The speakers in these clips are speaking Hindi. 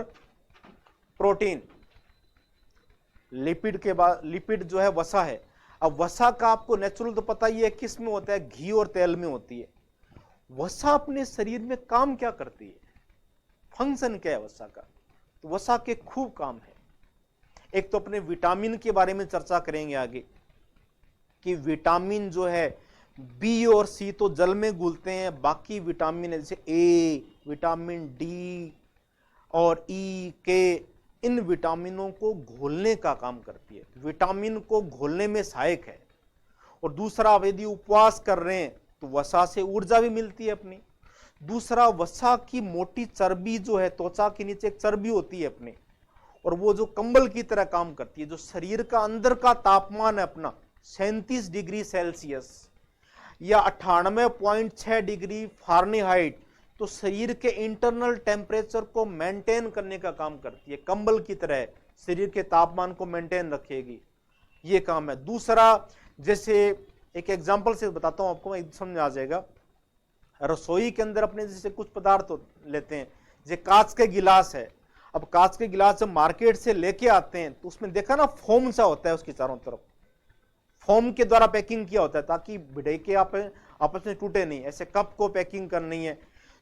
प्रोटीन, लिपिड के बाद लिपिड जो है वसा है। अब वसा का आपको नेचुरल तो पता ही है किस में होता है, घी और तेल में होती है। वसा अपने शरीर में काम क्या करती है, फंक्शन क्या है वसा का? तो वसा के खूब काम है। एक तो अपने विटामिन के बारे में चर्चा करेंगे आगे कि विटामिन जो है बी और सी तो जल में घुलते हैं, बाकी विटामिन है जैसे ए, विटामिन डी और ई, के, इन विटामिनों को घोलने का काम करती है, विटामिन को घोलने में सहायक है। और दूसरा, यदि उपवास कर रहे हैं तो वसा से ऊर्जा भी मिलती है अपनी। दूसरा, वसा की मोटी चर्बी जो है, त्वचा के नीचे एक चर्बी होती है अपने, और वो जो कंबल की तरह काम करती है। जो शरीर का अंदर का तापमान है अपना 37 डिग्री सेल्सियस या 98.6 डिग्री फारेनहाइट, तो शरीर के इंटरनल टेम्परेचर को मेंटेन करने का काम करती है, कंबल की तरह शरीर के तापमान को मेंटेन रखेगी, ये काम है। दूसरा, जैसे एक एग्जांपल से बताता हूं आपको, समझ आ जाएगा। रसोई के अंदर अपने जैसे कुछ पदार्थ लेते हैं, जैसे कांच के गिलास है। अब कांच के गिलास जब मार्केट से लेके आते हैं तो उसमें देखा ना फोम सा होता है, उसकी चारों तरफ फोम के द्वारा पैकिंग किया होता है ताकि भिड़े के आपस में टूटे नहीं। ऐसे कप को पैकिंग करनी है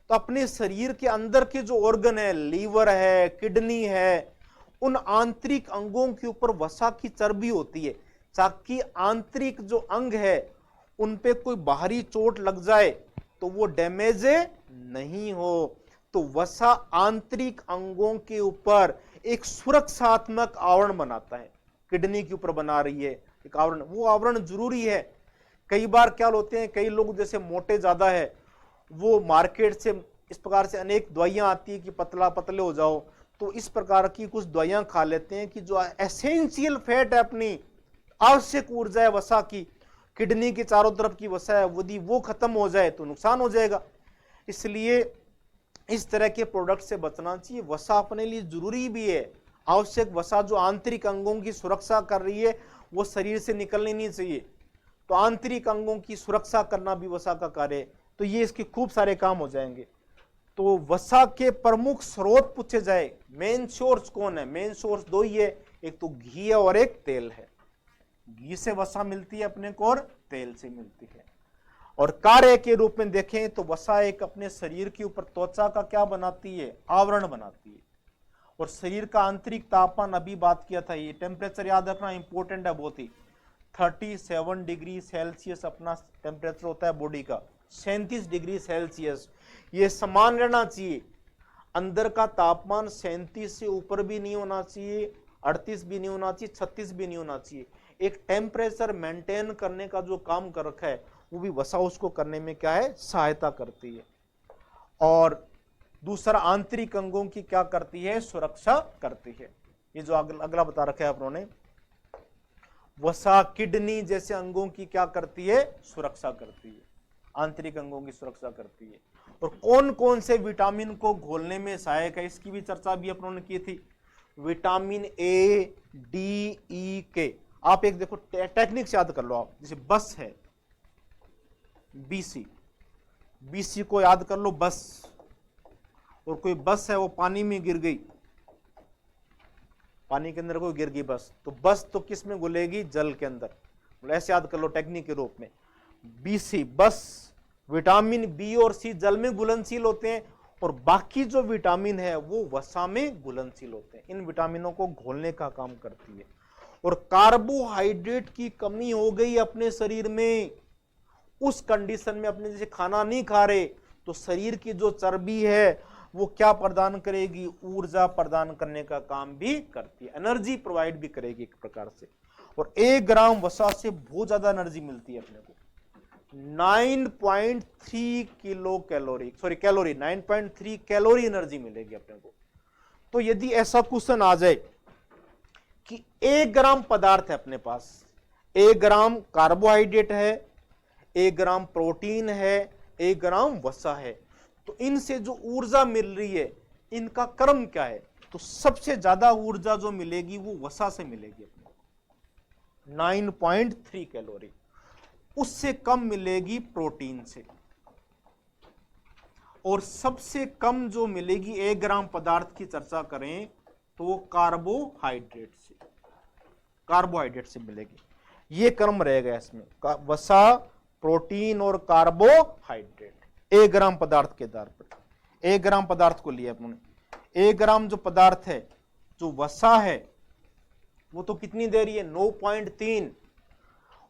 तो अपने शरीर के अंदर के जो ऑर्गन है, लीवर है, किडनी है, उन आंतरिक अंगों के ऊपर वसा की चर्बी होती है ताकि आंतरिक जो अंग है उन पे कोई बाहरी चोट लग जाए तो वो डैमेज नहीं हो। तो वसा आंतरिक अंगों के ऊपर एक सुरक्षात्मक आवरण बनाता है। किडनी के ऊपर बना रही है एक आवरण, वो आवरण जरूरी है। कई बार क्या होते हैं, कई लोग जैसे मोटे ज्यादा है, वो मार्केट से इस प्रकार से अनेक दवाइयां आती है कि पतले हो जाओ, तो इस प्रकार की कुछ दवाइयां खा लेते हैं कि जो एसेंशियल फैट है, अपनी आवश्यक ऊर्जा है वसा की, किडनी के चारों तरफ की वसा है, यदि वो खत्म हो जाए तो नुकसान हो जाएगा। इसलिए इस तरह के प्रोडक्ट से बचना चाहिए। वसा अपने लिए जरूरी भी है, आवश्यक वसा जो आंतरिक अंगों की सुरक्षा कर रही है वो शरीर से निकलनी नहीं चाहिए। तो आंतरिक अंगों की सुरक्षा करना भी वसा का कार्य है। तो ये इसके खूब सारे काम हो जाएंगे। तो वसा के प्रमुख स्रोत पूछे जाए, मेन सोर्स कौन है? मेन सोर्स दो ही है, एक तो घी है और एक तेल है। घी से वसा मिलती है अपने को और तेल से मिलती है। और कार्य के रूप में देखें तो वसा एक अपने शरीर के ऊपर त्वचा का क्या बनाती है? आवरण बनाती है। और शरीर का आंतरिक तापमान अभी बात किया था, ये टेम्परेचर याद रखना इंपॉर्टेंट है बहुत ही। 37 डिग्री सेल्सियस अपना टेम्परेचर होता है बॉडी का, 37 डिग्री सेल्सियस ये समान रहना चाहिए। अंदर का तापमान 37 से ऊपर भी नहीं होना चाहिए, 38 भी नहीं होना चाहिए, 36 भी नहीं होना चाहिए। एक टेम्परेचर मेंटेन करने का जो काम कर रखा है वो भी वसा उसको करने में क्या है? सहायता करती है। और दूसरा, आंतरिक अंगों की क्या करती है? सुरक्षा करती है। ये जो अगला बता रखा है अपनों ने, वसा किडनी जैसे अंगों की क्या करती है? सुरक्षा करती है, आंतरिक अंगों की सुरक्षा करती है। और कौन कौन से विटामिन को घोलने में सहायक है इसकी भी चर्चा भी अपनों ने की थी। विटामिन ए, डी, ई, के। आप एक देखो टेक्निक से याद कर लो आप, जैसे बस है बीसी, बीसी को याद कर लो बस, और कोई बस है वो पानी में गिर गई, पानी के अंदर कोई गिर गई बस, तो बस तो किस में घुलेगी? जल के अंदर। ऐसे याद कर लो टेक्निक के रूप में, बीसी बस, विटामिन बी और सी जल में घुलनशील होते हैं और बाकी जो विटामिन है वो वसा में घुलनशील होते हैं। इन विटामिनों को घोलने का काम करती है। और कार्बोहाइड्रेट की कमी हो गई अपने शरीर में, उस कंडीशन में अपने जैसे खाना नहीं खा रहे तो शरीर की जो चर्बी है वो क्या प्रदान करेगी? ऊर्जा प्रदान करने का काम भी करती है, एनर्जी प्रोवाइड भी करेगी एक प्रकार से। और 1 ग्राम वसा से बहुत ज्यादा एनर्जी मिलती है अपने को, 9.3 kilo calorie, sorry calorie, 9.3 calorie energy मिलेगी अपने को। तो यदि ऐसा क्वेश्चन आ जाए कि 1 ग्राम पदार्थ है अपने पास, 1 ग्राम कार्बोहाइड्रेट है, 1 ग्राम प्रोटीन है, 1 ग्राम वसा है, तो इनसे जो ऊर्जा मिल रही है इनका क्रम क्या है? तो सबसे ज्यादा ऊर्जा जो मिलेगी वो वसा से मिलेगी अपने को, 9.3 कैलोरी। उससे कम मिलेगी प्रोटीन से। और सबसे कम जो मिलेगी 1 ग्राम पदार्थ की चर्चा करें तो वो कार्बोहाइड्रेट से मिलेगी। ये क्रम रहेगा इसमें, वसा, प्रोटीन और कार्बोहाइड्रेट 1 ग्राम पदार्थ के आधार पर। 1 ग्राम पदार्थ को लिया अपने, 1 ग्राम जो पदार्थ है, जो वसा है वो तो कितनी दे रही है 9.3,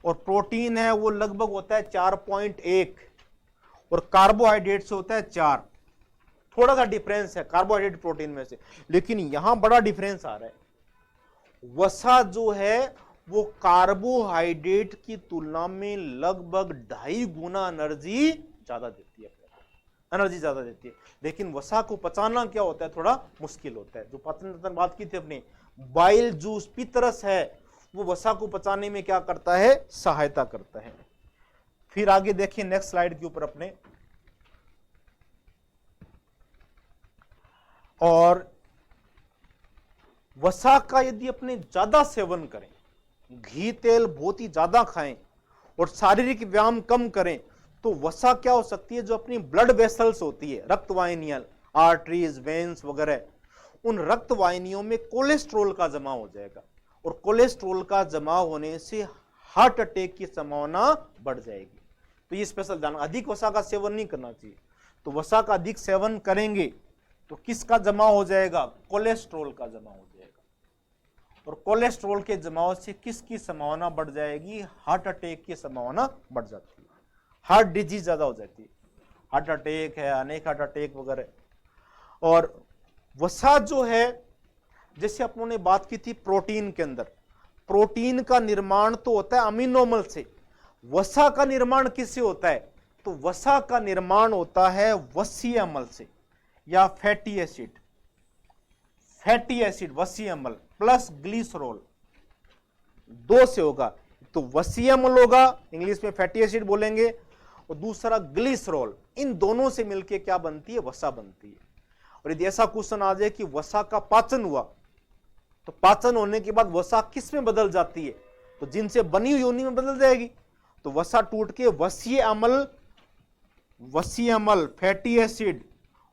और प्रोटीन है वो लगभग होता है 4.1, और कार्बोहाइड्रेट से होता है 4। थोड़ा सा डिफरेंस है कार्बोहाइड्रेट प्रोटीन में से, लेकिन यहां बड़ा डिफरेंस आ रहा है। वसा जो है वो कार्बोहाइड्रेट की तुलना में लगभग 2.5 गुना एनर्जी ज्यादा देती है, लेकिन वसा को पचाना क्या होता है, थोड़ा मुश्किल होता है। जो पाचन बात की थी अपने, बाइल जूस पितरस है, वो वसा को पचाने में क्या करता है, सहायता करता है। फिर आगे देखिए नेक्स्ट स्लाइड के ऊपर अपने, और वसा का यदि अपने ज्यादा सेवन करें, घी तेल बहुत ही ज्यादा खाएं और शारीरिक व्यायाम कम करें, तो वसा क्या हो सकती है, जो अपनी ब्लड वेसल्स होती है, रक्तवाहिनियां, आर्टरीज, वेन्स वगैरह, उन रक्तवाहिनियों में कोलेस्ट्रॉल का जमा हो जाएगा, और कोलेस्ट्रॉल का जमा होने से हार्ट अटैक की संभावना बढ़ जाएगी। तो ये स्पेशल ध्यान, अधिक वसा का सेवन नहीं करना चाहिए। तो वसा का अधिक सेवन करेंगे तो किसका जमा हो जाएगा, कोलेस्ट्रॉल का जमा हो जाएगा, और कोलेस्ट्रॉल के जमाव से किसकी संभावना बढ़ जाएगी, हार्ट अटैक की संभावना बढ़ जाती है, हार्ट डिजीज ज्यादा हो जाती है, हार्ट अटैक है, अनेक हार्ट अटैक वगैरह। और वसा जो है, जैसे अपनों ने बात की थी प्रोटीन के अंदर, प्रोटीन का निर्माण तो होता है अमीनोमल से, वसा का निर्माण किससे होता है, तो वसा का निर्माण होता है वसीय अम्ल से या फैटी एसिड वसीय अम्ल प्लस ग्लिसरॉल, 2 से होगा। तो वसीय अम्ल होगा, इंग्लिश में फैटी एसिड बोलेंगे, और दूसरा ग्लिसरॉल, इन दोनों से मिलके क्या बनती है, वसा बनती है। और यदि ऐसा क्वेश्चन आ जाए कि वसा का पाचन हुआ, तो पाचन होने के बाद वसा किस में बदल जाती है, तो जिनसे बनी हुई योनि में बदल जाएगी। तो वसा टूट के वसीय अम्ल फैटी एसिड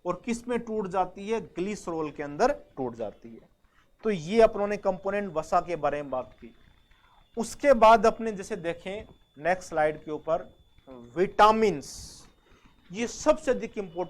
और किस में टूट जाती है, ग्लिसरॉल के अंदर टूट जाती है। तो ये अपनों ने कंपोनेंट वसा के बारे में बात की। उसके बाद अपने जैसे देखें नेक्स्ट स्लाइड के ऊपर, विटामिन्स, ये सबसे अधिक इंपॉर्टेंट